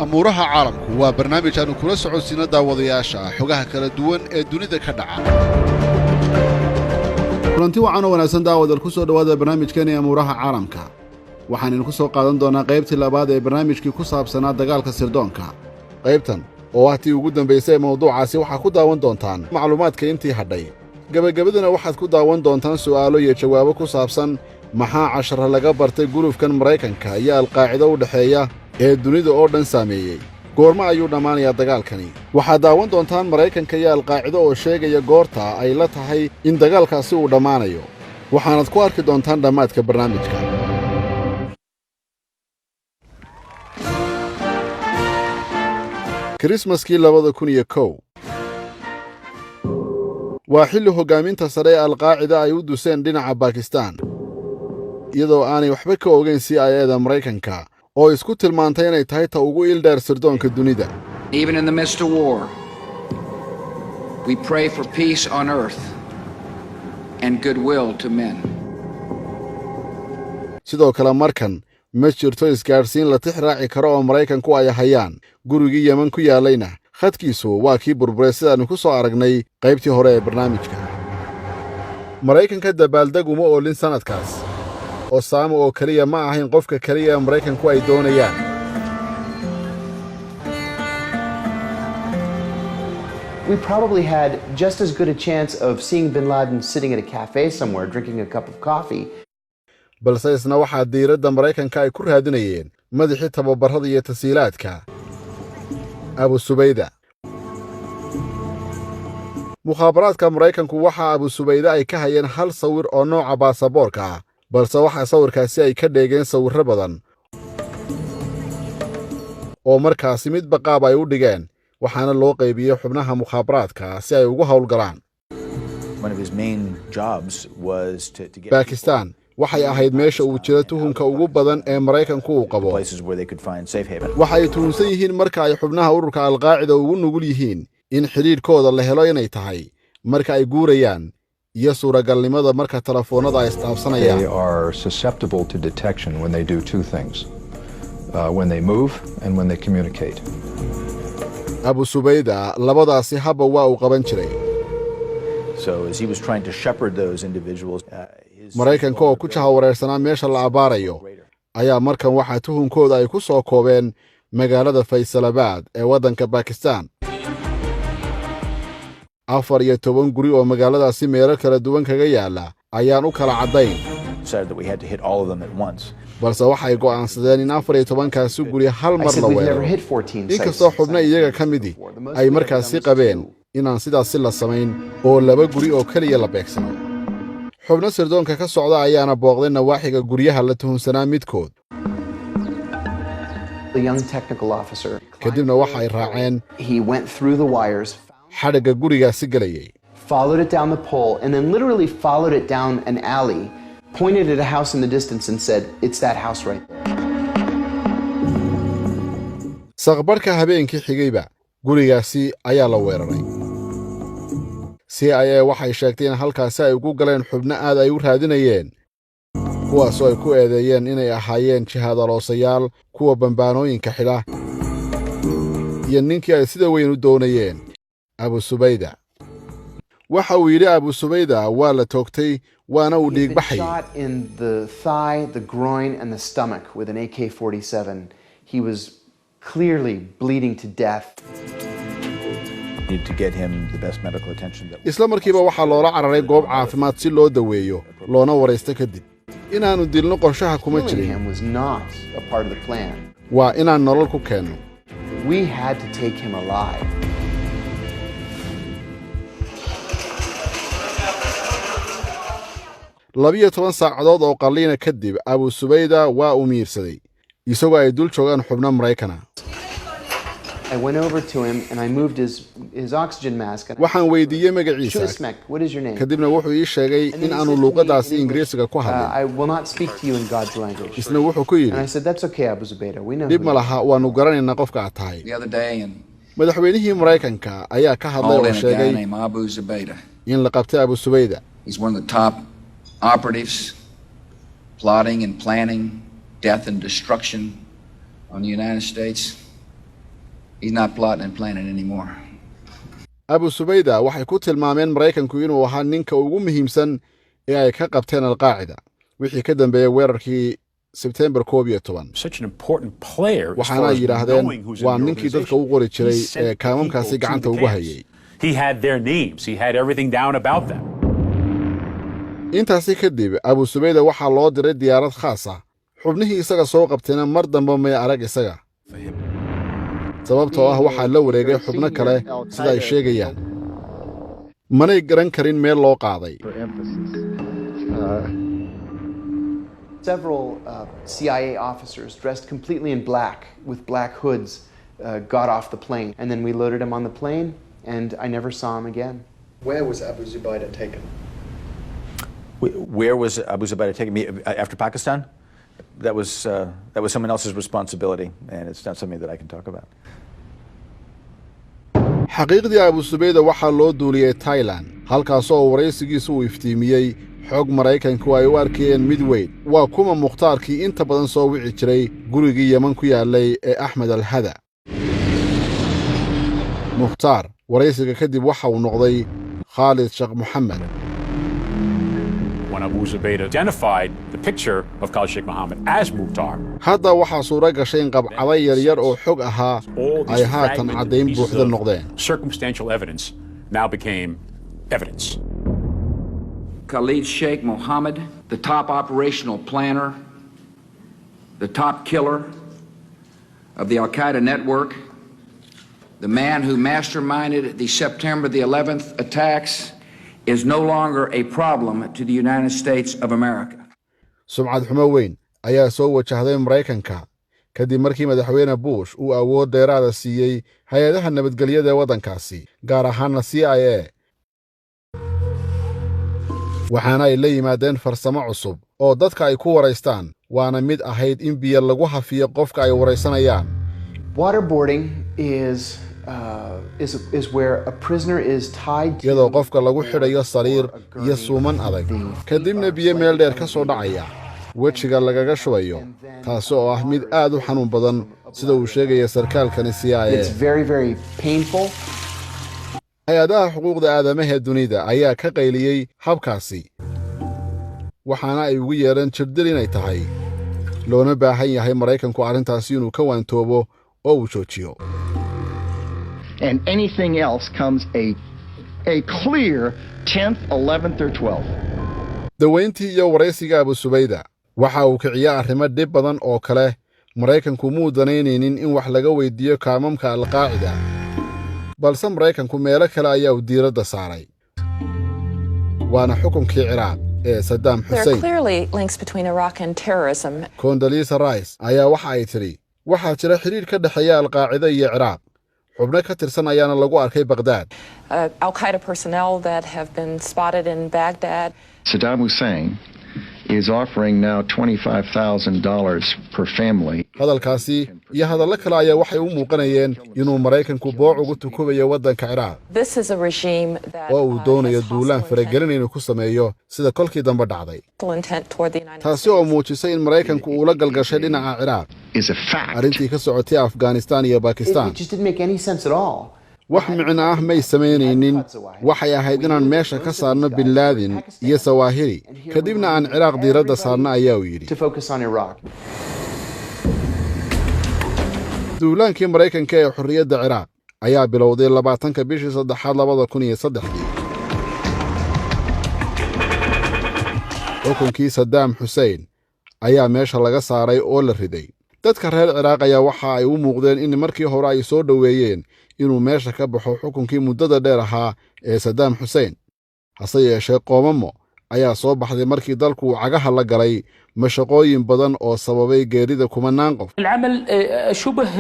amuuraha caalamku waa barnaamij aanu kula socodsiino daawadayaasha xogaha kala duwan ee dunida ka dhaca. kulanti wacan oo wanaagsan daawadal ku soo dhawaada barnaamijkeena amuuraha caalamka. waxaan idinku soo qaadan doonaa qaybtii labaad ee barnaamijkii ku saabsanaa dagaalka sirdoonka. qaybtan oo ah tii ugu dambaysay mawduucaasi waxaa ku daawan doontaan macluumaadka intii hadhay. gabagabadana waxaad ku daawan doontaan su'aalo iyo jawaabo ku saabsan maxaa cashara laga bartay gulufkan Maraykanka iyo Al-Qaacida u dhaxeeya ee dunida oo dhan saameeyay. goorma ayuu dhammaanayaa dagaalkani? waxaad daawan doontaan Maraykanka iyo Al-Qaacida oo sheegaya goorta ay la tahay in dagaalkaasi uu dhammaanayo. waxaanad ku arki doontaan dhammaadka barnaamijka. Christmaskii 2001 waa xilli hoggaaminta sare ee Al-Qaacida ay u duseen dhinaca Bakistan iyadoo aanay waxba ka ogeyn CIA-da Maraykanka oo isku tilmaantay inay tahay ta ugu ildheer sirdoonka dunida. Even in the midst of war, we pray for peace on earth and goodwill to men. sidoo kale markan ma jirto isgaadhsiin la tix raaci karo oo Maraykanku ay hayaan. gurigii Yemen ku yaalayna khadkiisu waa kii burburay sidaanu ku soo aragnay qaybtii hore ee barnaamijka. Maraykanka dabaaldeg uma oolin sanadkaas. Osama oo kaliya ma ahayn qofka kaliya ee Maraykanku ay doonayaan. We probably had just as good a chance of seeing bin Laden sitting at a cafe somewhere drinking a cup of coffee. balse isna waxaa diiradda Maraykanka ay ku raadinayeen madaxii tababarrada iyo tasiilaadka Abu Subayda. mukhaabaraadka Maraykanku waxa Abu Subayda ay ka hayeen hal sawir oo nooca baasaboorka ah, balse waxa sawirkaasi ay ka dheegeen sawirro badan oo markaasi midba qaab ay u dhigeen, waxaana loo qaybiyey xubnaha mukhaabaraadka si ay ugu hawlgalaan. Bakistan waxay ahayd meesha uu jiro tuhunka ugu badan ee Maraykanku uu qabo. waxay tuhunsan yihiin marka ay xubnaha ururka Al-Qaacida ugu nugul yihiin in xiriirkooda la helo inay tahay marka ay guurayaan iyo suuragalnimada marka telefoonada ay isdhaafsanayaan. They are susceptible to detection when they do two things, when they move and when they communicate. Abu Subayda labadaasi haba waa uu qaban jiray. So as he was trying to shepherd those individuals, Maraykanka oo ku jahawareersanaa meesha la abaarayo ayaa markan waxaa tuhunkooda ay ku soo koobeen magaalada Faysalabad ee waddanka Bakistan. 14 guri oo magaaladaasi meelo kala duwan kaga yaala ayaan u kala cadayn. balse waxay go'aansadeen in 14kaasi guri hal mar la weeraro. inkastoo xubno iyaga ka midi ay markaasi qabeen inaan sidaasi la samayn oo 2 guri oo kaliya la beegsano. xubno sirdoonka ka socda ayaana booqday nawaaxiga guryaha la tuhunsanaa midkood. kadibna waxay raaceen xadhigga gurigaasi galayay. Followed it down the pole and then literally followed it down an alley, pointed at a house in the distance and said, "It's that house right there." saqbarka habeenkii xigayba gurigaasi ayaa la weeraray. CIA waxay sheegtay in halkaasi ay ugu galeen xubno aad ay u raadinayeen, kuwaasoo ay ku eedeeyeen inay ahaayeen jihaadaloosayaal kuwa bambaanooyinka xidha iyo ninkii ay sida weyn u doonayeen Abu Subayda. waxa uu yidhi Abu Subayda waa la toogtay waana uu dhiig baxay. Shot in the thigh, the groin and the stomach with an AK-47. He was clearly bleeding to death. to get him the best medical attention that isla markiiba waxaa loola cararay goob caafimaad si loo daweeyo loona wareysto kadib. inaanu dilno qorshaha kuma jirin. waa inaan nolol ku keenno. We had to take him alive. labiyo 10 saacadood oo qalliina kadib Abu Subayda waa uu miirsaday isagoo ay dul joogaan xubno Maraykana. I went over to him and I moved his oxygen mask. waxaan weydiiyey magaciisa. What is your name? kadibna wuxuu ii sheegay in aanu luqadaasi Ingiriisiga ku hadlin. I will not speak to you in God's language. isna wuxuu ku yidhi. And I said, "That's okay, Abu Zubaydah. We know." dib ma laha waanu garanaynaa qofka aad tahay. The other day and madaxweynihii Maraykanka ayaa ka hadlay oo sheegay Abu Zubaydah. in la qabtay Abu Subayda. He's one of the top operatives plotting and planning death and destruction on the United States, he's not plotting and planning anymore. abu subayda waxay ku tilmaameen maraykanku inuu ahaa ninka ugu muhiimsan ee ay ka qabteen alqaacida wixii ka dambeeyay weerarkii September 11 waxaana yidhaahdeen waa ninkii dadka u qori jiray ee kaamamkaasi gacanta ugu hayay. He had their names. He had everything down about them. intaasi kadib abu subayda waxaa loo diray diyaarad khaas ah xubnihii isaga soo qabtayna mar dambe may arag isaga sababtoo ah waxaa la wareegay xubno kale sida ay sheegayaan manay garan karin meel loo qaaday. Several CIA officers dressed completely in black with black hoods got off the plane, and then we loaded him on the plane, and I never saw him again. Where was Abu Zubaydah taken? Where was Abu Zubaydah taken? After Pakistan? That was someone else's responsibility, and it's not something that I can talk about. xaqiiqdii abu subayda waxaa loo duuliyey Thailand halkaasoo waraysigiisu uu iftiimiyey xog maraykanku ay u arkayeen mid weyn waa kuma mukhtaarkii inta badan soo wici jiray gurigii Yemen ku yaalay ee Ahmed al-Hada. mukhtaar waraysiga kadib waxa uu noqday Khalid Sheikh Mohammed. When Abu Zubaydah identified the picture of Khalid Sheikh Mohammed as Mukhtar. hadda waxaa suura gashay in qabcado yaryar oo xog ahaa ay haatan caddayn buuxda noqdeen. Circumstantial evidence now became evidence. Khalid Sheikh Mohammed, the top operational planner, the top killer of the Al-Qaeda network, the man who masterminded the September the 11th attacks, is no longer a problem to the United States of America. sumcad xumo weyn ayaa soo wajahday Maraykanka kadib markii madaxweyne Bush uu awood dheeraad ah siiyey hay'adaha nabadgelyada ee waddankaasi gaar ahaan CIA. waxaana ay la yimaadeen farsamo cusub oo dadka ay ku waraystaan waana mid ahayd in biyo lagu hafiyo qofka ay waraysanayaan. Waterboarding is where a prisoner is tied to iyadoo qofka lagu xidhayo sariir iyo suuman adag kadibna biyo meel dheer ka soo dhacaya wejiga lagaga shubayo taas oo ah mid aad u xanuun badan sida uu sheegay sarkaalkani CIA. It's very, very painful. hay-adaha xuquuqda aadamaha ee dunida ayaa ka qayliyey habkaasi waxaana ay ugu yeereen jirdil inay tahay loona baahan yahay Maraykanku arrintaasi inuu ka waantoobo oo uu joojiyo. And anything else comes a clear 10th, 11th, or 12th. daweyntii iyo waraysiga abu subayda waxa uu kiciyaa arrimo dhib badan oo kale Maraykanku muu danaynaynin in wax laga weydiiyo kaamamka al-qaacida balse Maraykanku meelo kale ayaa u diiradda saaray waana xukunkii Ciraaq ee Saddam Hussein. There are clearly links between Iraq and terrorism. Condoleezza Rice ayaa waxa ay tiri waxaa jira xiriir ka dhaxeeya al-qaacida iyo Ciraaq xubno ka tirsan ayaana lagu arkay Baghdad. Al-Qaeda personnel that have been spotted in Baghdad. Saddam Hussein is offering now $25,000 per family. hadalkaasi iyo hadallo kale ayaa waxay u muuqanayeen inuu Maraykanku booc ugu tukubayo waddanka Ciraaq. This is a regime that oo uu doonayo duulaan faragelin inuu ku sameeyo sida kolkii dambe dhacday. taasi oo muujisay in Maraykanku uu la galgashay dhinaca Ciraaq arrintii ka socotay Afghanistan iyo Pakistan. It just didn't make any sense at all. wax micno ah may sameynaynin waxay ahayd inaan meesha ka saarno bin Laden iyo Sawahiri kadibna aan Ciraaq diiradda saarno ayaa uu yidhi. To focus on Iraq. duulaankii Maraykanka ee xorriyadda Ciraaq ayaa bilowday 20-ka bishii 3aad 2003. xukunkii Saddam Hussein ayaa meesha laga saaray oo la riday. dadka reer Ciraaq ayaa waxa ay u muuqdeen in markii hore ay soo dhaweeyeen inuu meesha ka baxo xukunkii muddada dheer ahaa ee Saddam Hussein. hase yeeshee qoomamo ayaa soo baxday markii dalku uu cagaha la galay mashaqooyin badan oo sababay geerida kumanaan qof. العمل شبه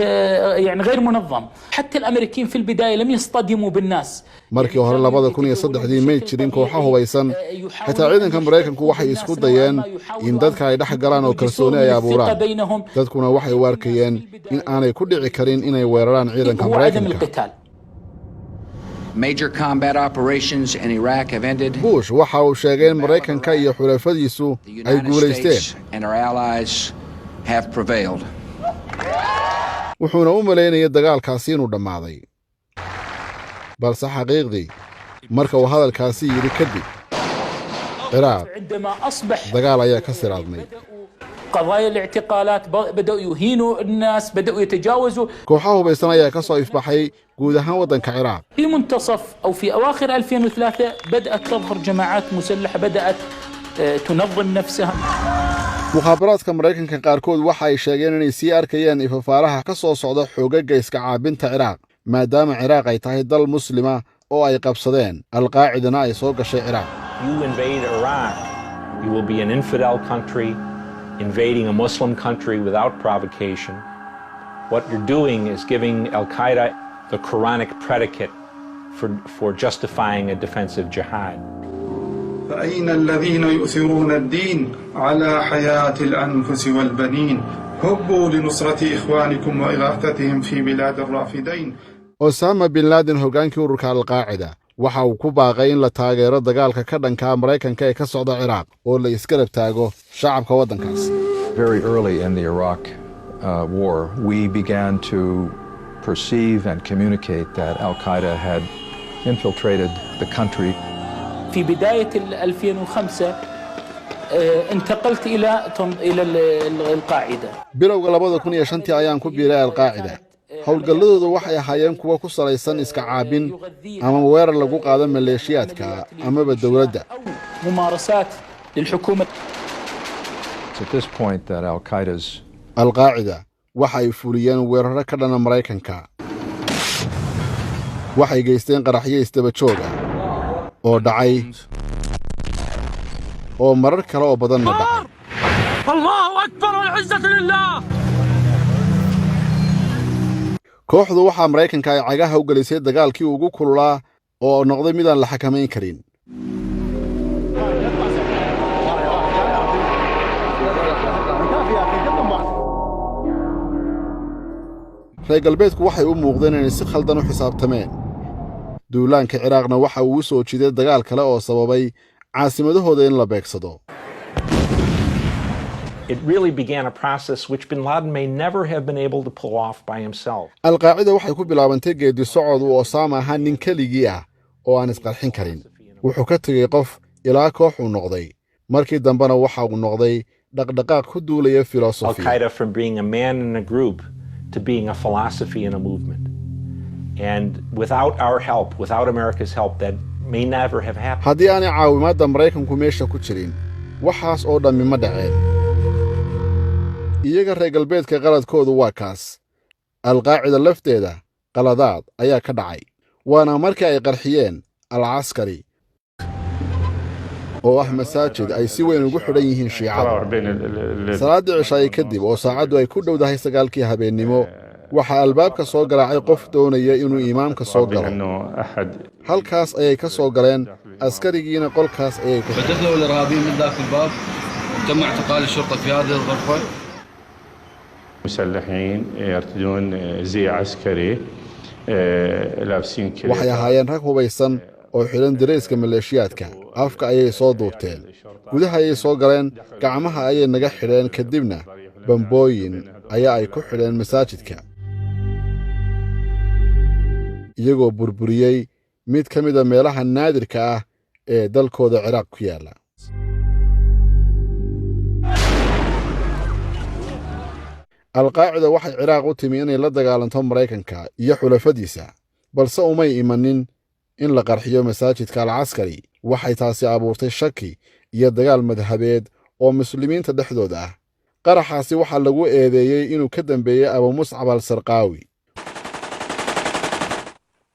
يعني غير منظم حتى الامريكيين في البدايه لم يصطدموا بالناس. markii hore 2003 may jirin kooxo hubaysan xitaa ciidanka Maraykanku waxay isku dayeen in dadka ay dhex galaan oo kalsooni ay abuuraan dadkuna waxay u arkayeen in aanay ku dhici karin inay weeraraan ciidanka Maraykanka. Major combat operations in Iraq have ended. Bush waxa uu sheegay in Maraykanka iyo xulafadiisu ay guuleysteen and our allies have prevailed. wuxuuna u malaynayay dagaalkaasi inuu dhammaaday balse xaqiiqdii marka uu hadalkaasi yidhi kadib ciraaq dagaal ayaa ka siraadmay قضايا الاعتقالات بدأوا يهينوا الناس بدأوا يتجاوزوا kooxaha hubaysan ayaa ka soo ifbaxay guud ahaan waddanka ciraaq في منتصف أو في أواخر 2003 بدأت تظهر جماعات مسلحة بدأت تنظم نفسها mukhaabaraadka maraykanka qaarkood waxa ay sheegeen inay sii arkayeen ifafaaraha ka soo socda xoogagga iska caabinta ciraaq maadaama ciraaq ay tahay dal muslima oo ay qabsadeen alqaacidana ay soo gashay ciraaq You invade Iraq, you will be an infidel country, invading a Muslim country without provocation. What you're doing is giving Al-Qaeda the Quranic predicate for justifying a defensive jihad. فأين الذين يؤثرون الدين على حياة الأنفس والبنين هبوا لنصرة إخوانكم وإغاثتهم في بلاد الرافدين. Osama bin Laden hogaankii ururka alqaacida waxa uu ku baaqay in la taageero dagaalka ka dhanka Maraykanka ee ka socda Ciraaq oo la isgarab taago shacabka waddankaas. Very early in the Iraq war, we began to perceive and communicate that Al-Qaeda had infiltrated the country. في بداية 2005 انتقلت إلى القاعدة. bilowga 2005 ayaan ku biiray alqaacida. howlgalladoodu waxay ahaayeen kuwa ku salaysan iska caabin ama weerar lagu qaado maleeshiyaadka amaba dawladda. ممارسات للحكومة. It's at this point that Al-Qaeda's alqaacida waxay fuliyeen weeraro ka dhana Maraykanka. waxay geysteen qaraxyo isdaba joog ah oo dhacay oo marar kale oo badanna dhacay. Allahu akbar wal izzatu lillah. kooxdu waxaa Maraykanka ay cagaha u galisay dagaalkii ugu kululaa oo noqday mid aan la xakamayn karin. reer galbeedku waxay u muuqdeen inay si khaldan u xisaabtameen. duulaanka Ciraaqna waxa uu soo jiiday dagaal kale oo sababay caasimadahooda in la beegsado. It really began a process which bin Laden may never have been able to pull off by himself. alqaacida waxay ku bilaabantay geedi socod uu Osama ahaan nin keligii ah oo aan isqarxin karin. wuxuu ka tegay qof ilaa koox uu noqday. markii dambena waxa uu noqday dhaqdhaqaaq ku duulaya philosophy. Al-Qaeda from being a man in a group to being a philosophy in a movement. And without our help, without America's help, that may never have happened. haddii aanay caawimaadda Maraykanku meesha ku jirin waxaas oo dhammi ma dhaceen. iyaga reer galbeedka qaladkoodu waa kaas. alqaacida lafteeda qaladaad ayaa ka dhacay. waana markii ay qarxiyeen al-caskari oo ah masaajid ay si weyn ugu xidhan yihiin shiicada. salaadii cishaay kadib oo saacaddu ay ku dhowdahay 9 habeennimo waxaa albaabka soo garaacay qof doonaya inuu imaamka soo galo. halkaas ayay ka soo galeen askarigiina qolkaas ayay ku فدخلوا الإرهابيين من ذاك الباب تم اعتقال الشرطة في هذه الغرفة. مسلحين يرتدون زي عسكري لابسين كليبات. waxay ahaayeen rag hubaysan oo xiran dareyska maleeshiyaadka. afka ayay soo duubteen. gudaha ayay soo galeen gacmaha ayay naga xidheen kadibna bambooyin ayaa ay ku xidheen masaajidka iyagoo burburiyey mid ka mid ah meelaha naadirka ah ee dalkooda Ciraaq ku yaala. alqaacida waxay Ciraaq u timi inay la dagaalanto Maraykanka iyo xulafadiisa balse umay imanin in la qarxiyo masaajidka al-caskari. waxay taasi abuurtay shaki iyo dagaal madhabeed oo muslimiinta dhexdooda ah. qaraxaasi waxaa lagu eedeeyey inuu ka dambeeyey Abu Mus'ab al-Sarqawi.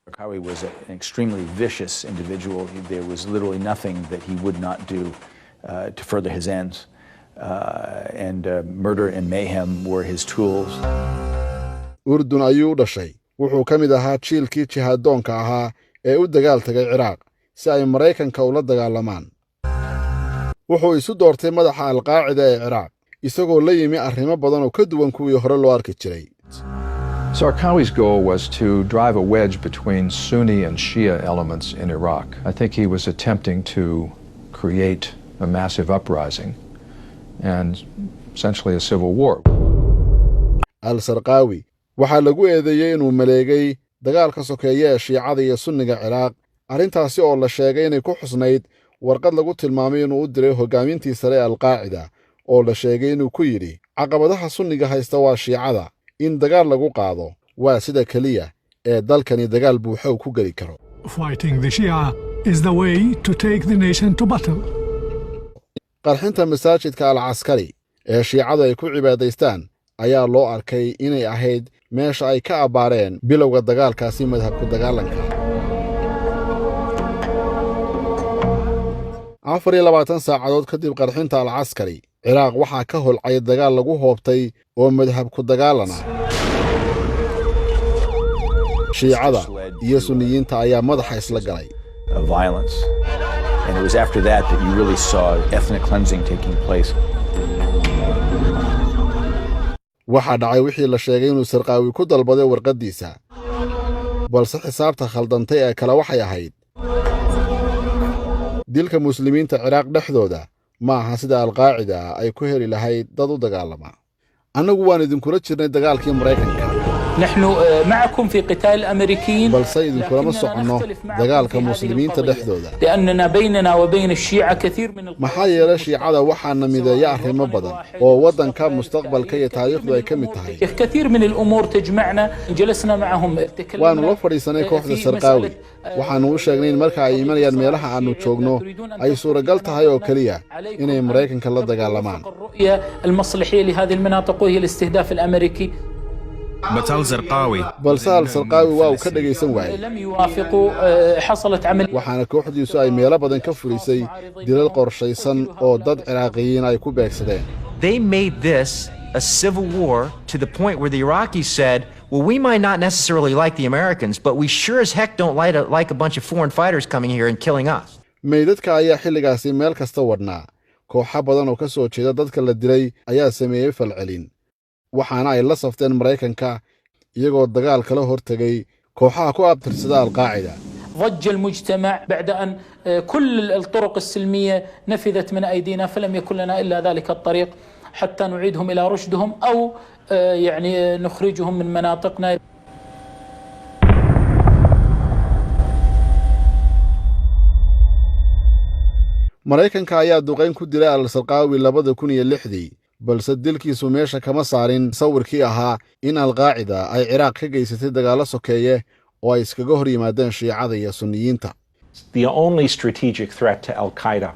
Zarqawi was an extremely vicious individual. There was literally nothing that he would not do to further his ends. And murder and mayhem were his tools. Urdun ayuu dhashay. wuxuu ka mid ahaa jiilkii jihaadoonka ahaa ee u dagaal tagay Ciraaq si ay Maraykanka ula dagaalamaan. wuxuu isu doortay madaxa alqaacida ee Ciraaq isagoo la yimi arrimo badan oo ka duwan kuwii hore loo arki jiray. Zarqawi's goal was to drive a wedge between Sunni and Shia elements in Iraq. I think he was attempting to create a massive uprising and essentially a civil war. al-Sarqaawi waxaa lagu eedeeyey inuu maleegay dagaalka sokeeye ee shiicada iyo sunniga Ciraaq, arrintaasi oo la sheegay inay ku xusnayd warqad lagu tilmaamay inuu u diray hoggaamintii sare ee al-Qaacida oo la sheegay inuu ku yidhi caqabadaha sunniga haysta waa shiicada, in dagaal lagu qaado waa sida keliya ee dalkani dagaal buuxa ku geli karo. Fighting the Shia is the way to take the nation to battle. qarxinta masaajidka al-Caskari ee shiicadu ay ku cibaadaystaan ayaa loo arkay inay ahayd meesha ay ka abaareen bilowga dagaalkaasi madhabku dagaalanka. 24 saacadood kadib qarxinta al-Caskari, Ciraaq waxaa ka holcay dagaal lagu hoobtay oo madhabku dagaalana. shiicada iyo sunniyiinta ayaa madaxa isla galay. Violence. And it was after that that you really saw ethnic cleansing taking place. waxaa dhacay wixii la sheegay inuu Sarqaawi ku dalbaday warqadiisa, balse xisaabta khaldantay ee kale waxay ahayd dilka muslimiinta Ciraaq dhexdooda ma aha sida al-Qaacida ay ku heli lahayd dad u dagaalama. annagu waan idinkula jirnay dagaalkii Mareykanka. نحن معكم في قتال الأمريكيين balse idinkula soconno dagaalka muslimiinta dhexdooda. لأننا بيننا وبين الشيعة كثير من maxaa yeelay shiicada waxaana mideeya arrimo badan oo waddanka mustaqbalka iyo taariikhdu ay ka mid tahay. كثير من الأمور تجمعنا جلسنا معهم waanu la fadhiisanay kooxda Sarqaawi waxaanu u sheegnay in marka ay imanayaan meelaha aanu joogno ay suuragal tahay oo kaliya inay Mareykanka la dagaalamaan. الرؤية المصلحية لهذه المناطق وهي الاستهداف الأمريكي. balse al-Sarqaawi waa uu ka dhagaysan waayay. لم يوافقوا حصلت عمل waxaana kooxdiisu ay meelo badan ka fulisay dilal qorshaysan oo dad Ciraaqiyiin ay ku beegsadeen. They made this a civil war to the point where the Iraqis said, well, we might not necessarily like the Americans, but we sure as heck don't like a bunch of foreign fighters coming here and killing us. meydadka ayaa xilligaasi meel kasta wadnaa. kooxo badan oo ka soo jeeda dadka la dilay ayaa sameeyay falcelin, waxaana ay la safteen Mareykanka iyagoo dagaal kala hortagay kooxaha ku abtirsada al-Qaacida. ضج المجتمع بعد أن كل الطرق السلمية نفذت من أيدينا، فلم يكن لنا إلا ذلك الطريق حتى نعيدهم إلى رشدهم أو يعني نخرجهم من مناطقنا. Mareykanka ayaa duqeyn ku dilay al-Sarqaawi 2006, balse dilkiisu meesha kama saarin sawirkii ahaa in al-Qaacida ay Ciraaq ka geysatay dagaalo sokeeye oo ay iskaga hor yimaadeen shiicada iyo sunniyiinta. The only strategic threat to Al-Qaeda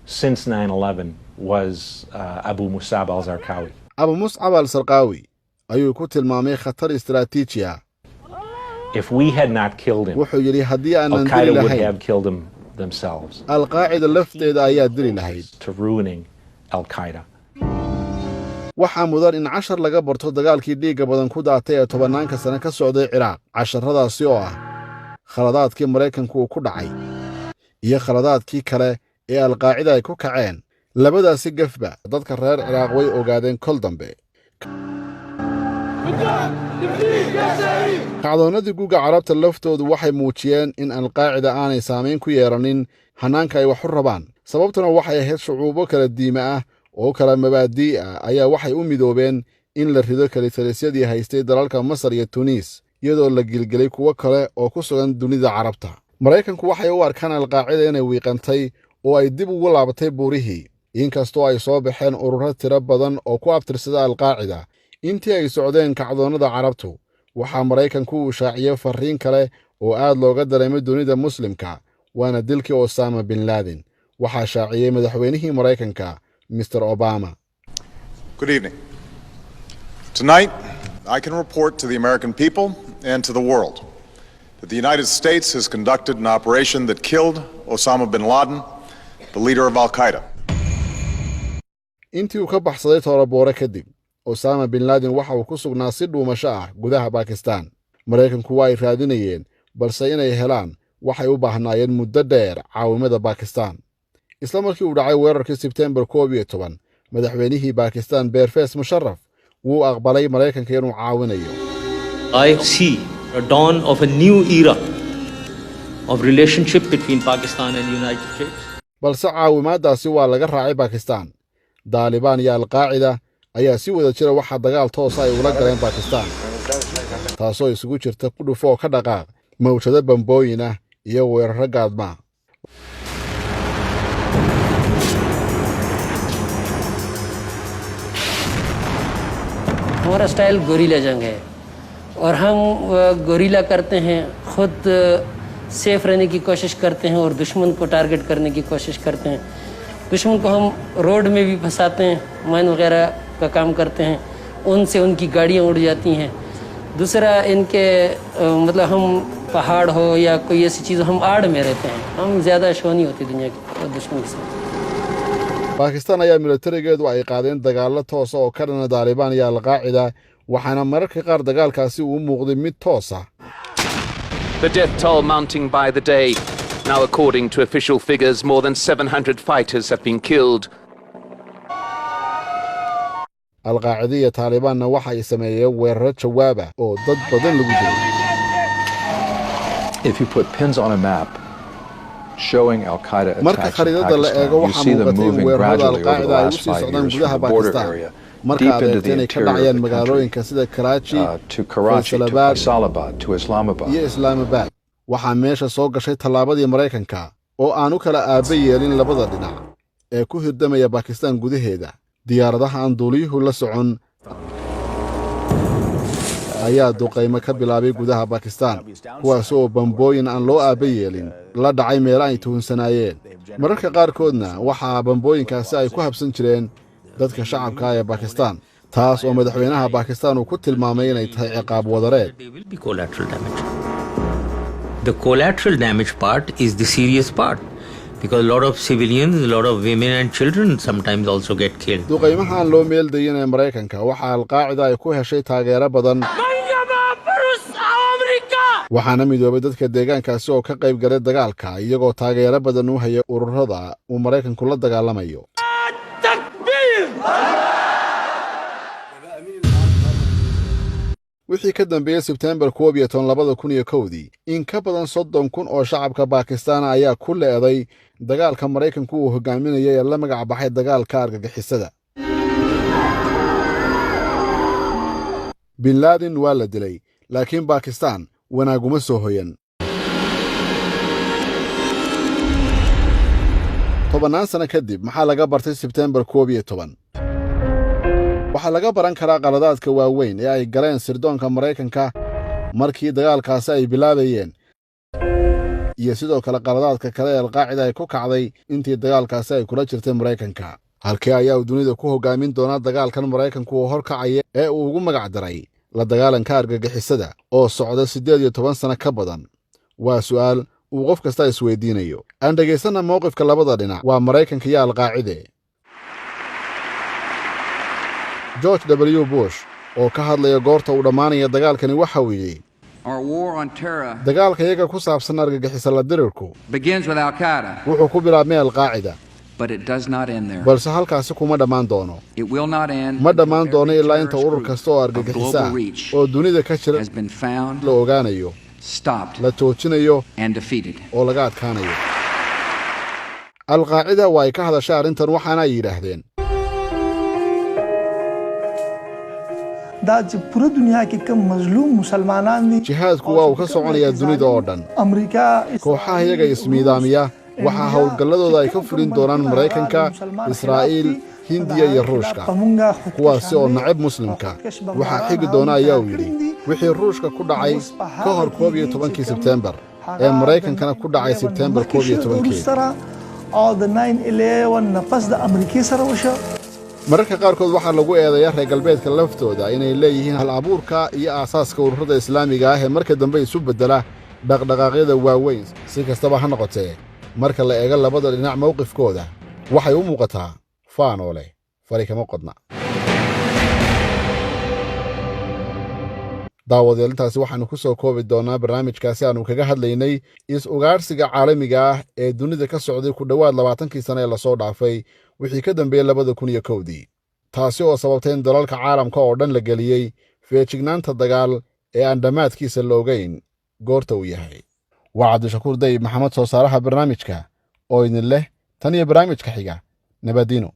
since 9/11 was Abu Musab al-Zarqawi. Abu Musab al-Zarqawi ayuu ku tilmaamay khatar istiraatiiji ah. If we had not killed him, wuxuu yidhi haddii aanan dili Al-Qaeda would lahayn have killed him themselves. al-Qaacida lafteeda ayaa dili lahayd. To ruining Al-Qaeda. waxaa mudan in cashar laga barto dagaalkii dhiigga badan ku daatay ee 10 sano ka socday Ciraaq. casharadaasi oo ah khaladaadkii Mareykanku uu ku dhacay iyo khaladaadkii kale ee al-Qaacida ay ku kaceen. labadaasi gafba dadka reer Ciraaq way ogaadeen kol dambe. kacdoonadii guuga carabta laftoodu waxay muujiyeen in al-Qaacida aanay saameyn ku yeeranin hanaanka ay wax u rabaan. sababtuna waxay ahayd shucuubo kala diime ah oo kala mabaadii ah ayaa waxay u midoobeen in la rido kalitalisyadii haystay dalalka Masar iyo Tunis, iyadoo la gilgilay kuwo kale oo ku sugan dunida carabta. Mareykanku waxay u arkaan al-Qaacida inay wiiqantay oo ay dib ugu laabatay buurihii, inkastoo ay soo baxeen ururo tiro badan oo ku abtirsada al-Qaacida. intii ay socdeen kacdoonada carabtu, waxaa Mareykanku uu shaaciyay fariin kale oo aad looga dareemay dunida muslimka, waana dilkii Osama bin Laden. waxaa shaaciyay madaxweynihii Mareykanka Mr. Obama. Good evening. Tonight, I can report to the American people and to the world that the United States has conducted an operation that killed Osama bin Laden, the leader of Al-Qaeda. intii uu ka baxsaday tooraboore kadib, Osama bin Laden waxa uu ku sugnaa si dhuumasho ah gudaha Pakistan. Mareykanku waa ay raadinayeen, balse inay helaan waxay u baahnaayeen muddo dheer caawimada Pakistan. isla markii uu dhacay weerarkii Sebtembar 11, madaxweynihii Pakistan Pervez Musharraf wuu aqbalay Mareykanka inuu caawinayo. I see a dawn of a new era of relationship between Pakistan and the United States. balse caawimaadaasi waa laga raacay Pakistan. Taliban iyo al-Qaacida ayaa si wada jira waxaa dagaal toos ay ula galeen Bakistan taasoo isugu jirta ku dhufo ka dhaqaaq mawjado bambooyin ah iyo weeraro gaadma हमारा style gorilla जंग है और हम गोरिल्ला करते हैं खुद सेफ रहने की कोशिश करते हैं और दुश्मन को टारगेट करने की कोशिश करते हैं दुश्मन को हम रोड में भी फंसाते हैं माइन वगैरह का काम करते हैं उनसे उनकी गाड़ियां उड़ जाती हैं दूसरा इनके मतलब हम पहाड़ हो या कोई ऐसी चीज़ हम आड़ में रहते हैं हम ज़्यादा शो नहीं होती दुनिया के दुश्मन के साथ Pakistan ayaa militarigeedu ay qaadeen dagaalo toos ah oo ka dhan ah Taliban iyo Al-Qaacida waxaana mararka qaar dagaalkaasi uu muuqday mid toos ah. The death toll mounting by the day. Now according to official figures more than 700 fighters have been killed. Al-Qaacida iyo Talibanna waxa ay sameeyeen weeraro jawaab ah oo dad badan lagu dilay. If you put pins on a map showing Al-Qaeda attacks in Pakistan, you see them moving gradually over the last 5 years from the border area deep into the interior of the country, to Karachi, to Faisalabad, to Islamabad. Waxaa meesha soo gashay tallaabadii Mareykanka oo aan u kala aaba yeelin labada dhinac ee ku hirdamaya Pakistan gudaheeda diyaaradaha aan duuliyuhu la socon ayaa duqeymo ka bilaabay gudaha Pakistan kuwaas oo bambooyin aan loo aaba yeelin la dhacay meel ay tuunsanaayeen mararka qaarkoodna waxaa bambooyinkaasi ay ku habsan jireen dadka shacabka ee Pakistan taas oo madaxweynaha Pakistan uu ku tilmaamay inay tahay ciqaab wadareed. The collateral damage part is the serious part because a lot of civilians, a lot of women and children sometimes also get killed. duqeymahan loo meel dayin ee Mareykanka waxa Al-Qaacida ay ku heshay taageero badan waxaana midoobay dadka deegaankaasi oo ka qayb galay dagaalka iyagoo taageero badan u haya ururada uu Mareykanku la dagaalamayo. wixii ka dambeeyay September 11, 2001 in ka badan 30,000 oo shacabka Pakistan ayaa ku leeday dagaalka Mareykanku uu hogaaminayay ee la magac baxay dagaalka argagixisada. Bin Laden waa la dilay laakiin Pakistan wanaaguma soo hoyan. Tobanaan sano kadib maxaa laga bartay September 11? waxaa laga baran karaa qaladaadka waaweyn ee ay galeen sirdoonka Mareykanka markii dagaalkaasi ay bilaabayeen iyo sidoo kale qaladaadka kale ee Al-Qaacida ay ku kacday intii dagaalkaasi ay kula jirtay Mareykanka halkee ayaa dunida ku hogaamin doona dagaalkan Mareykanku oo horkacaya ee uu ugu magac daray la dagaalanka argagixisada oo socda 18 sano ka badan waa su'aal uu qof kasta isweydiinayo aan dhageysana mowqifka labada dhinac waa Mareykanka iyo Al-Qaacida. George W. Bush oo ka hadlaya goorta uu dhamaanaya dagaalkani waxa uu yiri dagaalka iyaga ku saabsan argagixisada la dirirku wuxuu ku bilaabmay Al-Qaacida balse halkaasi kuma dhammaan doono ma dhammaan doono ilaa inta urur kasta oo argagixisa oo dunida ka jira la ogaanayo la toojinayo oo laga adkaanayo. Al-Qaacida waa ay ka hadashay arrintan waxaana ay yiraahdeen jihaadku waa uu ka soconayaa dunida oo dhan kooxaha iyaga ismiidaamiya waxaa howlgalladooda ay ka fulin doonaan Mareykanka, Israa'iil, Hindiya iyo Ruushka kuwaasi oo nacab muslimka waxaa xigi doona ayaa uu yidhi wixii Ruushka ku dhacay ka hor 11 September ee Mareykankana ku dhacay September 11 mararka qaarkood waxaa lagu eedeeyaa reer galbeedka laftooda inay leeyihiin hal abuurka iyo aasaaska ururada islaamiga ah ee marka dambe isu bedela dhaqdhaqaaqyada waaweyn si kastaba ha noqotee marka la eego labada dhinac mowqifkooda waxay u muuqataa faanoo leh fari kama qodna. daawadyaal intaasi waxaanu ku soo koobi doonaa barnaamijkaasi aanu kaga hadlaynay is-ugaarsiga caalamiga ah ee dunida ka socday ku dhowaad 20 sano ee lasoo dhaafay wixii ka dambeeyay 2001 taasi oo sababtay in dalalka caalamka oo dhan la geliyey feejignaanta dagaal ee aan dhammaadkiisa la ogeyn goorta uu yahay. waa Cabdishakuur Dayib Maxamed soo saaraha barnaamijka oo idin leh tan iyo barnaamijka xiga nabadino.